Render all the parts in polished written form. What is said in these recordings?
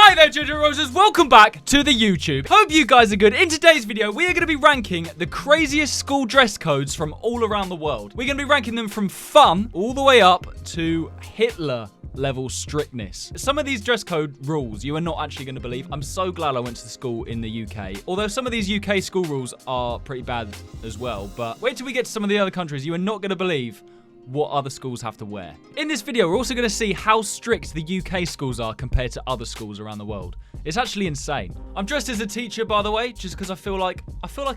Hi there, Ginger Roses. Welcome back to the YouTube. Hope you guys are good. In today's video, we are going to be ranking the craziest school dress codes from all around the world. We're going to be ranking them from fun all the way up to Hitler level strictness. Some of these dress code rules you are not actually going to believe. I'm so glad I went to the school in the UK. Although some of these UK school rules are pretty bad as well. But wait till we get to some of the other countries. You are not going to believe what other schools have to wear. In this video, we're also going to see how strict the UK schools are compared to other schools around the world. It's actually insane. I'm dressed as a teacher, by the way, just because I feel like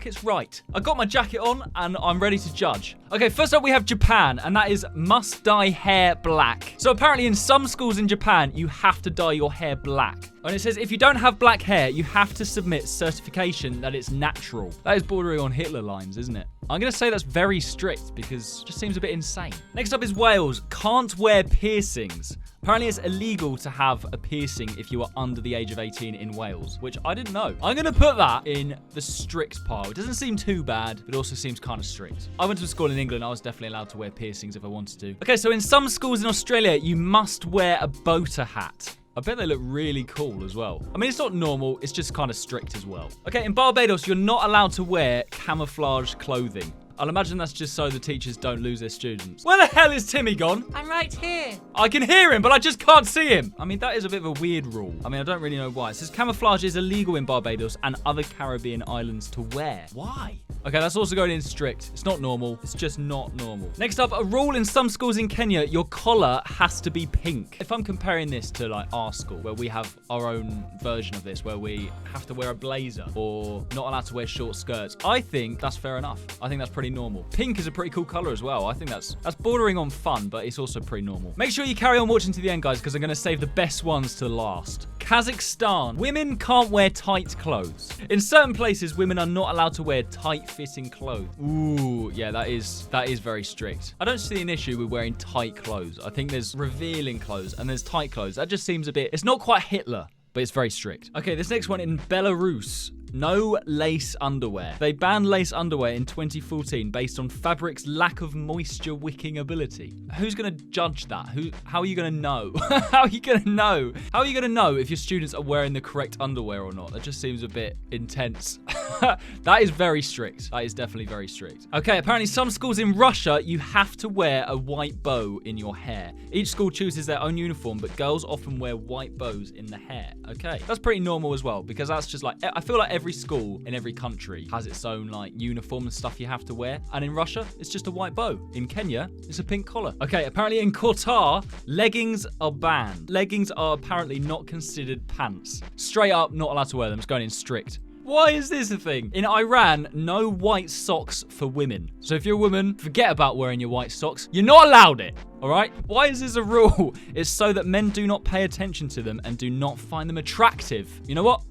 it's right. I got my jacket on and I'm ready to judge. Okay, first up we have Japan, and that is must dye hair black. So apparently in some schools in Japan, you have to dye your hair black. And it says if you don't have black hair, you have to submit certification that it's natural. That is bordering on Hitler lines, isn't it? I'm going to say that's very strict because it just seems a bit insane. Next up is Wales. Can't wear piercings. Apparently it's illegal to have a piercing if you are under the age of 18 in Wales, which I didn't know. I'm going to put that in the strict pile. It doesn't seem too bad, but also seems kind of strict. I went to a school in England. I was definitely allowed to wear piercings if I wanted to. Okay, so in some schools in Australia, you must wear a boater hat. I bet they look really cool as well. I mean, it's not normal. It's just kind of strict as well. Okay, in Barbados, you're not allowed to wear camouflage clothing. I'll imagine that's just so the teachers don't lose their students. Where the hell is Timmy gone? I'm right here. I can hear him, but I just can't see him. I mean, that is a bit of a weird rule. I mean, I don't really know why. It says camouflage is illegal in Barbados and other Caribbean islands to wear. Why? Okay, that's also going in strict. It's not normal. It's just not normal. Next up, a rule in some schools in Kenya, your collar has to be pink. If I'm comparing this to like our school, where we have our own version of this, where we have to wear a blazer or not allowed to wear short skirts, I think that's fair enough. I think that's pretty normal. Pink is a pretty cool color as well. I think that's bordering on fun, but it's also pretty normal. Make sure you carry on watching to the end, guys, because I'm going to save the best ones to last. Kazakhstan. Women can't wear tight clothes. In certain places, women are not allowed to wear tight-fitting clothes. Ooh, yeah, that is very strict. I don't see an issue with wearing tight clothes. I think there's revealing clothes and there's tight clothes. That just seems a bit... It's not quite Hitler, but it's very strict. Okay, this next one in Belarus. No lace underwear. They banned lace underwear in 2014 based on fabric's lack of moisture wicking ability. Who's going to judge that? How are you going to know? How are you going to know? How are you going to know if your students are wearing the correct underwear or not? That just seems a bit intense. That is very strict. That is definitely very strict. Okay, apparently some schools in Russia, you have to wear a white bow in your hair. Each school chooses their own uniform, but girls often wear white bows in the hair. Okay, that's pretty normal as well, because that's just like, I feel like every school in every country has its own like uniform and stuff you have to wear. And in Russia, it's just a white bow. In Kenya, it's a pink collar. Okay, apparently in Qatar, leggings are banned. Leggings are apparently not considered pants. Straight up, not allowed to wear them. It's going in strict. Why is this a thing? In Iran, no white socks for women. So if you're a woman, forget about wearing your white socks. You're not allowed it. All right? Why is this a rule? It's so that men do not pay attention to them and do not find them attractive. You know what?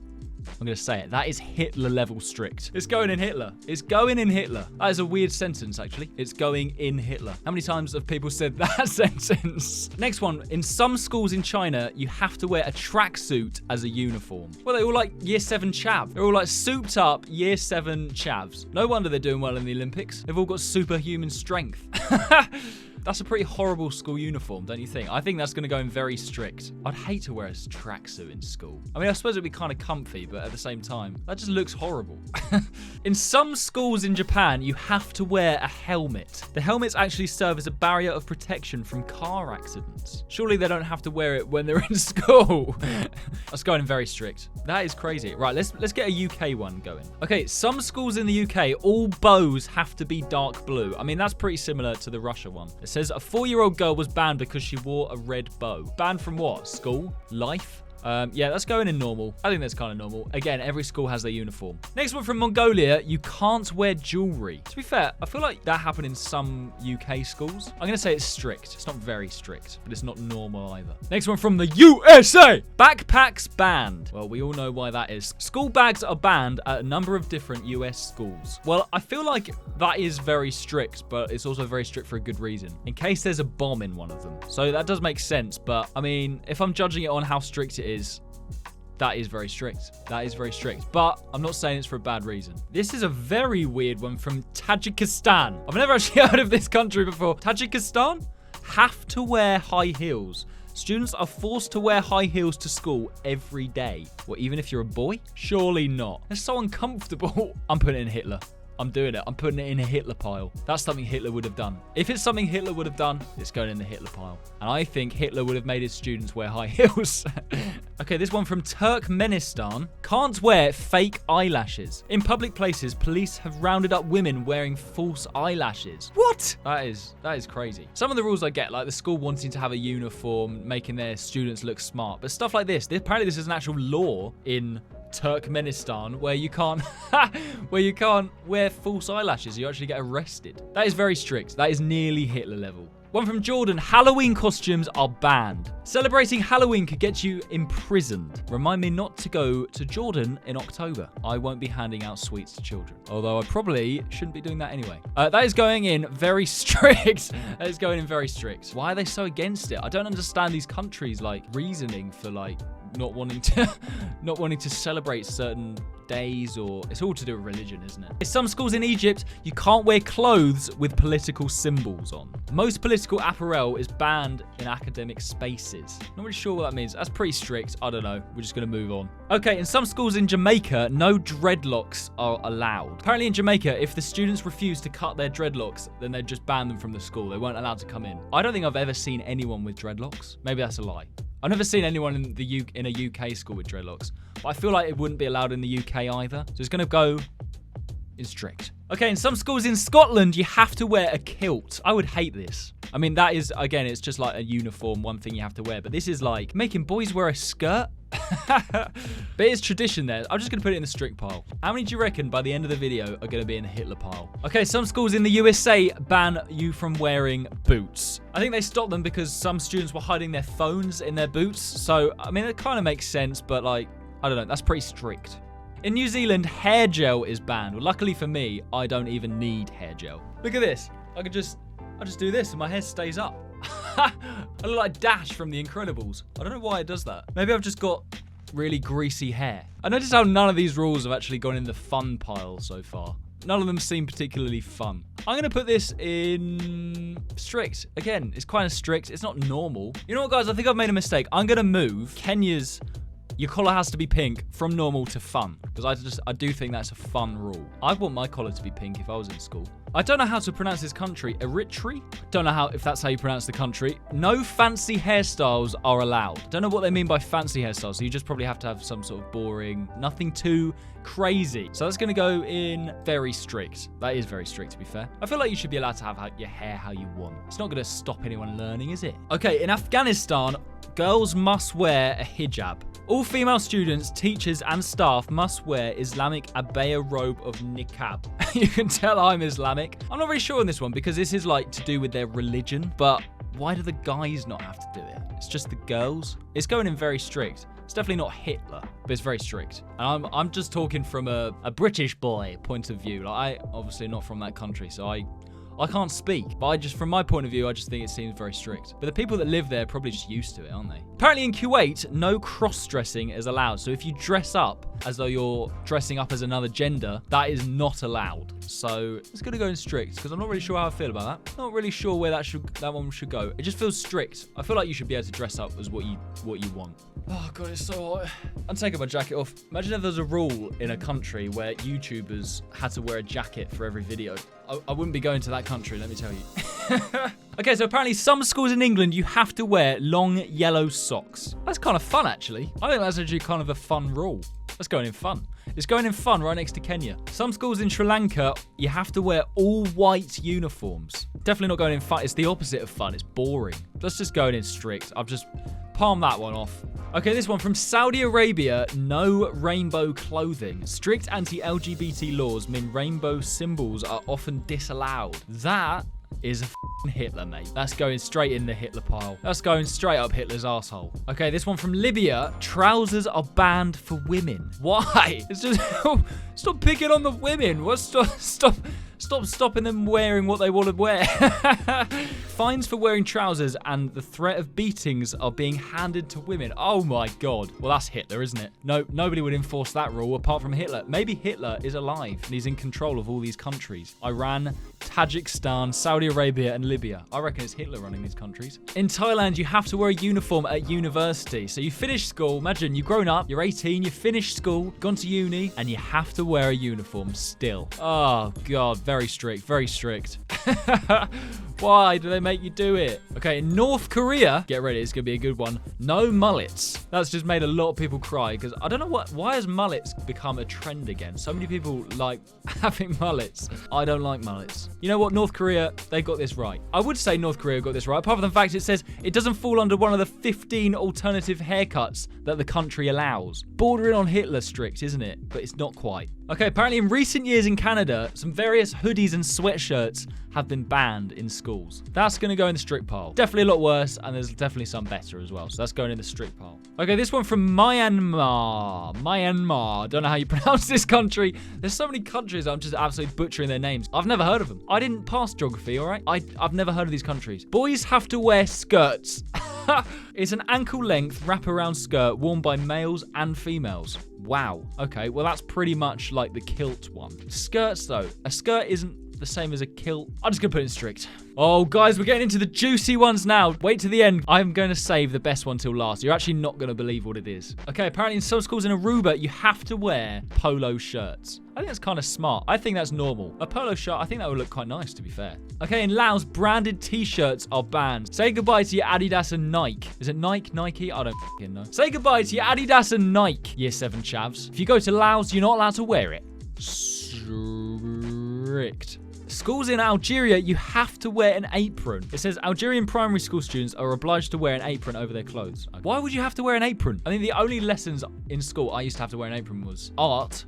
I'm going to say it. That is Hitler level strict. It's going in Hitler. It's going in Hitler. That is a weird sentence, actually. It's going in Hitler. How many times have people said that sentence? Next one. In some schools in China, you have to wear a tracksuit as a uniform. Well, they're all like year 7 chav. They're all like souped up year 7 chavs. No wonder they're doing well in the Olympics. They've all got superhuman strength. That's a pretty horrible school uniform, don't you think? I think that's going to go in very strict. I'd hate to wear a tracksuit in school. I mean, I suppose it'd be kind of comfy, but at the same time, that just looks horrible. In some schools in Japan, you have to wear a helmet. The helmets actually serve as a barrier of protection from car accidents. Surely they don't have to wear it when they're in school. That's going in very strict. That is crazy. Right, let's get a UK one going. Okay, some schools in the UK, all bows have to be dark blue. I mean, that's pretty similar to the Russia one. It says a 4-year-old girl was banned because she wore a red bow. Banned from what? School? Life? Yeah, that's going in normal. I think that's kind of normal. Again, every school has their uniform. Next one from Mongolia, you can't wear jewelry. To be fair, I feel like that happened in some UK schools. I'm going to say it's strict. It's not very strict, but it's not normal either. Next one from the USA. Backpacks banned. Well, we all know why that is. School bags are banned at a number of different US schools. Well, I feel like that is very strict, but it's also very strict for a good reason. In case there's a bomb in one of them. So that does make sense, but I mean, if I'm judging it on how strict it is, that is very strict. That is very strict. But I'm not saying it's for a bad reason. This is a very weird one from Tajikistan. I've never actually heard of this country before. Tajikistan have to wear high heels. Students are forced to wear high heels to school every day. Well, even if you're a boy? Surely not. It's so uncomfortable. I'm putting it in Hitler. I'm doing it. I'm putting it in a Hitler pile. That's something Hitler would have done. If it's something Hitler would have done, it's going in the Hitler pile. And I think Hitler would have made his students wear high heels. Okay, this one from Turkmenistan. Can't wear fake eyelashes. In public places, police have rounded up women wearing false eyelashes. What? That is crazy. Some of the rules I get, like the school wanting to have a uniform, making their students look smart. But stuff like this, apparently this is an actual law in Turkmenistan where you can't wear false eyelashes. You actually get arrested. That is very strict. That is nearly Hitler level. One from Jordan. Halloween costumes are banned. Celebrating Halloween could get you imprisoned. Remind me not to go to Jordan in October. I won't be handing out sweets to children. Although I probably shouldn't be doing that anyway. That is going in very strict. That is going in very strict. Why are they so against it? I don't understand these countries' like reasoning for like not wanting to celebrate certain days, or it's all to do with religion, isn't it? In some schools in Egypt, you can't wear clothes with political symbols on. Most political apparel is banned in academic spaces. Not really sure what that means. That's pretty strict. I don't know. We're just going to move on. Okay, in some schools in Jamaica, no dreadlocks are allowed. Apparently in Jamaica, if the students refuse to cut their dreadlocks, then they'd just ban them from the school. They weren't allowed to come in. I don't think I've ever seen anyone with dreadlocks. Maybe that's a lie. I've never seen anyone in a UK school with dreadlocks, but I feel like it wouldn't be allowed in the UK either. So it's going to go in strict. Okay, in some schools in Scotland, you have to wear a kilt. I would hate this. I mean, that is, again, it's just like a uniform, one thing you have to wear. But this is like making boys wear a skirt. But it's tradition there. I'm just going to put it in the strict pile. How many do you reckon by the end of the video are going to be in the Hitler pile? Okay, some schools in the USA ban you from wearing boots. I think they stopped them because some students were hiding their phones in their boots. So, I mean, it kind of makes sense, but like, I don't know. That's pretty strict. In New Zealand, hair gel is banned. Well, luckily for me, I don't even need hair gel. Look at this. I just do this and my hair stays up. I look like Dash from The Incredibles. I don't know why it does that. Maybe I've just got really greasy hair. I noticed how none of these rules have actually gone in the fun pile so far. None of them seem particularly fun. I'm going to put this in strict. Again, it's kind of strict. It's not normal. You know what, guys? I think I've made a mistake. I'm going to move Kenya's your collar has to be pink from normal to fun, because I do think that's a fun rule. I want my collar to be pink if I was in school. I don't know how to pronounce this country. Eritrea? Don't know if that's how you pronounce the country. No fancy hairstyles are allowed. Don't know what they mean by fancy hairstyles. So you just probably have to have some sort of boring, nothing too crazy. So that's going to go in very strict. That is very strict, to be fair. I feel like you should be allowed to have your hair how you want. It's not going to stop anyone learning, is it? Okay, in Afghanistan, girls must wear a hijab. All female students, teachers, and staff must wear Islamic abaya robe of niqab. You can tell I'm Islamic. I'm not really sure on this one because this is like to do with their religion, but why do the guys not have to do it? It's just the girls. It's going in very strict. It's definitely not Hitler, but it's very strict. And I'm just talking from a British boy point of view. Like, I obviously not from that country, so I can't speak, but from my point of view, I just think it seems very strict. But the people that live there are probably just used to it, aren't they? Apparently in Kuwait, no cross-dressing is allowed. So if you dress up as though you're dressing up as another gender, that is not allowed. So it's going to go in strict because I'm not really sure how I feel about that. Not really sure where that one should go. It just feels strict. I feel like you should be able to dress up as what you want. Oh God, it's so hot. I'm taking my jacket off. Imagine if there's a rule in a country where YouTubers had to wear a jacket for every video. I wouldn't be going to that country, let me tell you. Okay, so apparently some schools in England, you have to wear long yellow socks. That's kind of fun, actually. I think that's actually kind of a fun rule. That's going in fun. It's going in fun right next to Kenya. Some schools in Sri Lanka, you have to wear all white uniforms. Definitely not going in fun. It's the opposite of fun. It's boring. That's just going in strict. I've just palmed that one off. Okay, this one from Saudi Arabia, no rainbow clothing. Strict anti-LGBT laws mean rainbow symbols are often disallowed. That is a Hitler, mate. That's going straight in the Hitler pile. That's going straight up Hitler's asshole. Okay, this one from Libya, trousers are banned for women. Why? It's just, stop picking on the women. Stop stopping them wearing what they want to wear. Fines for wearing trousers and the threat of beatings are being handed to women. Oh my God. Well, that's Hitler, isn't it? No, nobody would enforce that rule apart from Hitler. Maybe Hitler is alive and he's in control of all these countries. Iran, Tajikistan, Saudi Arabia, and Libya. I reckon it's Hitler running these countries. In Thailand, you have to wear a uniform at university. So you finish school. Imagine you've grown up, you're 18, you finished school, gone to uni, and you have to wear a uniform still. Oh God, very strict, very strict. Why do they make you do it? Okay, in North Korea, get ready, it's gonna be a good one. No mullets. That's just made a lot of people cry because I don't know why has mullets become a trend again? So many people like having mullets. I don't like mullets. You know what, North Korea, they got this right. I would say North Korea got this right, apart from the fact it says it doesn't fall under one of the 15 alternative haircuts that the country allows. Bordering on Hitler strict, isn't it? But it's not quite. Okay, apparently in recent years in Canada, some various hoodies and sweatshirts have been banned in schools. That's going to go in the strict pile. Definitely a lot worse, and there's definitely some better as well. So that's going in the strict pile. Okay, this one from Myanmar. Myanmar. Don't know how you pronounce this country. There's so many countries I'm just absolutely butchering their names. I've never heard of them. I didn't pass geography, all right? I've never heard of these countries. Boys have to wear skirts. It's an ankle-length wraparound skirt worn by males and females. Wow. Okay, well, that's pretty much like the kilt one. Skirts, though. A skirt isn't the same as a kilt. I'm just going to put it in strict. Oh, guys, we're getting into the juicy ones now. Wait to the end. I'm going to save the best one till last. You're actually not going to believe what it is. Okay, apparently in some schools in Aruba, you have to wear polo shirts. I think that's kind of smart. I think that's normal. A polo shirt, I think that would look quite nice, to be fair. Okay, in Laos, branded t-shirts are banned. Say goodbye to your Adidas and Nike. Is it Nike? Nike? I don't f***ing know. Say goodbye to your Adidas and Nike, Year 7 chavs. If you go to Laos, you're not allowed to wear it. Strict. Schools in Algeria, you have to wear an apron. It says Algerian primary school students are obliged to wear an apron over their clothes. Why would you have to wear an apron? I think the only lessons in school I used to have to wear an apron was art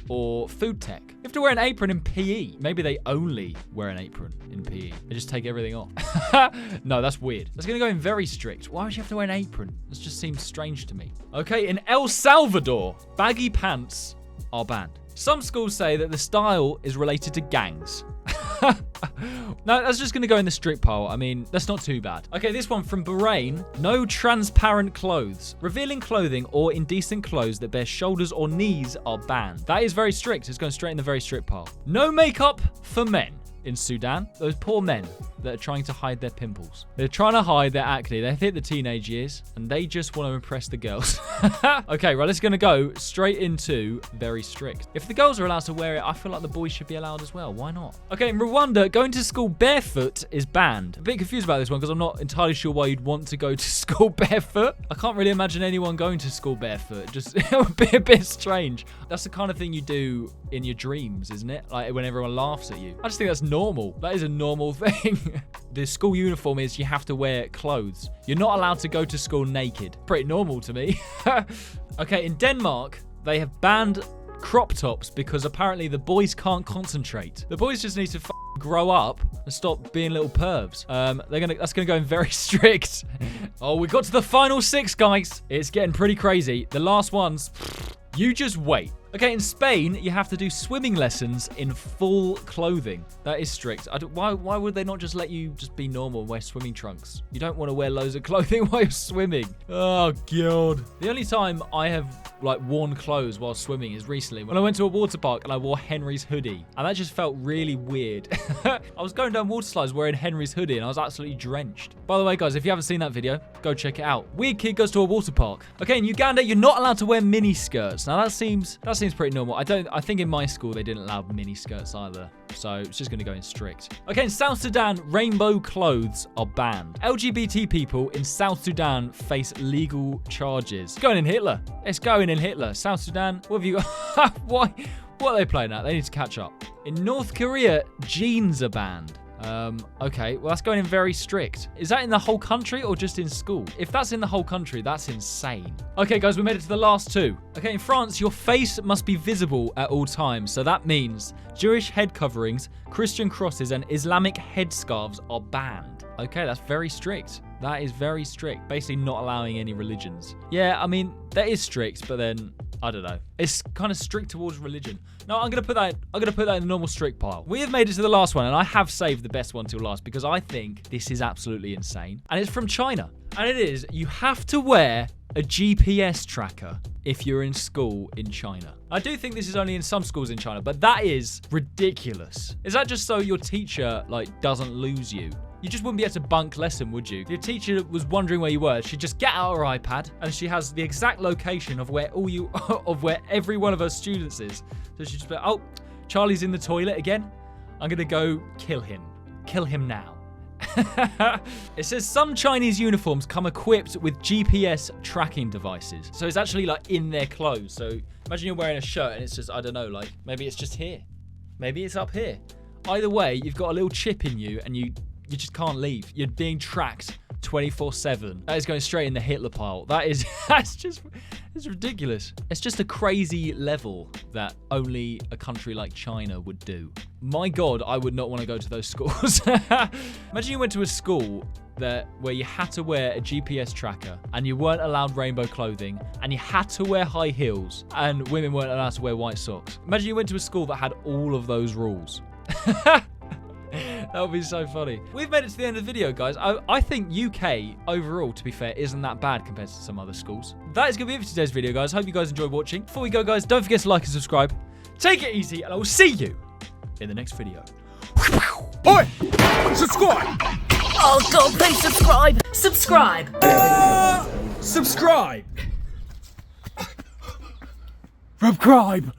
or food tech. You have to wear an apron in PE. Maybe they only wear an apron in PE. They just take everything off. No, that's weird. That's going to go in very strict. Why would you have to wear an apron? This just seems strange to me. Okay, in El Salvador, baggy pants are banned. Some schools say that the style is related to gangs. No, that's just going to go in the strict pile. I mean, that's not too bad. Okay, this one from Bahrain. No transparent clothes. Revealing clothing or indecent clothes that bear shoulders or knees are banned. That is very strict. It's going straight in the very strict pile. No makeup for men. In Sudan, those poor men that are trying to hide their pimples. They're trying to hide their acne. They've hit the teenage years and they just want to impress the girls. Okay, right, it's going to go straight into very strict. If the girls are allowed to wear it, I feel like the boys should be allowed as well. Why not? Okay, in Rwanda, going to school barefoot is banned. A bit confused about this one because I'm not entirely sure why you'd want to go to school barefoot. I can't really imagine anyone going to school barefoot. Just, it would be a bit strange. That's the kind of thing you do in your dreams, isn't it? Like when everyone laughs at you. I just think that's normal. That is a normal thing. The school uniform is you have to wear clothes. You're not allowed to go to school naked. Pretty normal to me. Okay, in Denmark, they have banned crop tops because apparently the boys can't concentrate. The boys just need to grow up and stop being little pervs. That's gonna go in very strict. Oh, we got to the final 6, guys. It's getting pretty crazy. The last ones, you just wait. Okay, in Spain, you have to do swimming lessons in full clothing. That is strict. Why would they not just let you just be normal and wear swimming trunks? You don't want to wear loads of clothing while you're swimming. Oh, God. The only time I have, worn clothes while swimming is recently when I went to a water park and I wore Henry's hoodie. And that just felt really weird. I was going down water slides wearing Henry's hoodie and I was absolutely drenched. By the way, guys, if you haven't seen that video, go check it out. Weird kid goes to a water park. Okay, in Uganda, you're not allowed to wear mini skirts. Now, that seems pretty normal. I think in my school they didn't allow mini skirts either, so it's just going to go in strict. Okay, in South Sudan, rainbow clothes are banned. LGBT people in South Sudan face legal charges. It's going in Hitler. It's going in Hitler. South Sudan, what have you got? Why? What are they playing at? They need to catch up. In North Korea, jeans are banned. Okay, well, that's going in very strict. Is that in the whole country or just in school? If that's in the whole country, that's insane. Okay, guys, we made it to the last 2. Okay, in France, your face must be visible at all times. So that means Jewish head coverings, Christian crosses, and Islamic headscarves are banned. Okay, that's very strict. That is very strict. Basically not allowing any religions. Yeah, I mean, that is strict, but then I don't know. It's kind of strict towards religion. No, I'm gonna put that in the normal strict pile. We have made it to the last one, and I have saved the best one till last because I think this is absolutely insane. And it's from China. And it is, you have to wear a GPS tracker if you're in school in China. I do think this is only in some schools in China, but that is ridiculous. Is that just so your teacher, like, doesn't lose you? You just wouldn't be able to bunk lesson, would you? If your teacher was wondering where you were, she'd just get out her iPad and she has the exact location of where where every one of her students is. So she'd just be like, oh, Charlie's in the toilet again. I'm gonna go kill him. Kill him now. It says some Chinese uniforms come equipped with GPS tracking devices. So it's actually like in their clothes. So imagine you're wearing a shirt and it's just, I don't know, like maybe it's just here. Maybe it's up here. Either way, you've got a little chip in you and you just can't leave. You're being tracked 24/7. That is going straight in the Hitler pile. It's ridiculous. It's just a crazy level that only a country like China would do. My God, I would not want to go to those schools. Imagine you went to a school where you had to wear a GPS tracker and you weren't allowed rainbow clothing and you had to wear high heels and women weren't allowed to wear white socks. Imagine you went to a school that had all of those rules. That would be so funny. We've made it to the end of the video, guys. I think UK, overall, to be fair, isn't that bad compared to some other schools. That is going to be it for today's video, guys. Hope you guys enjoyed watching. Before we go, guys, don't forget to like and subscribe. Take it easy, and I will see you in the next video. Oi! Subscribe! Oh, God, please subscribe! Subscribe! Subscribe! Subscribe!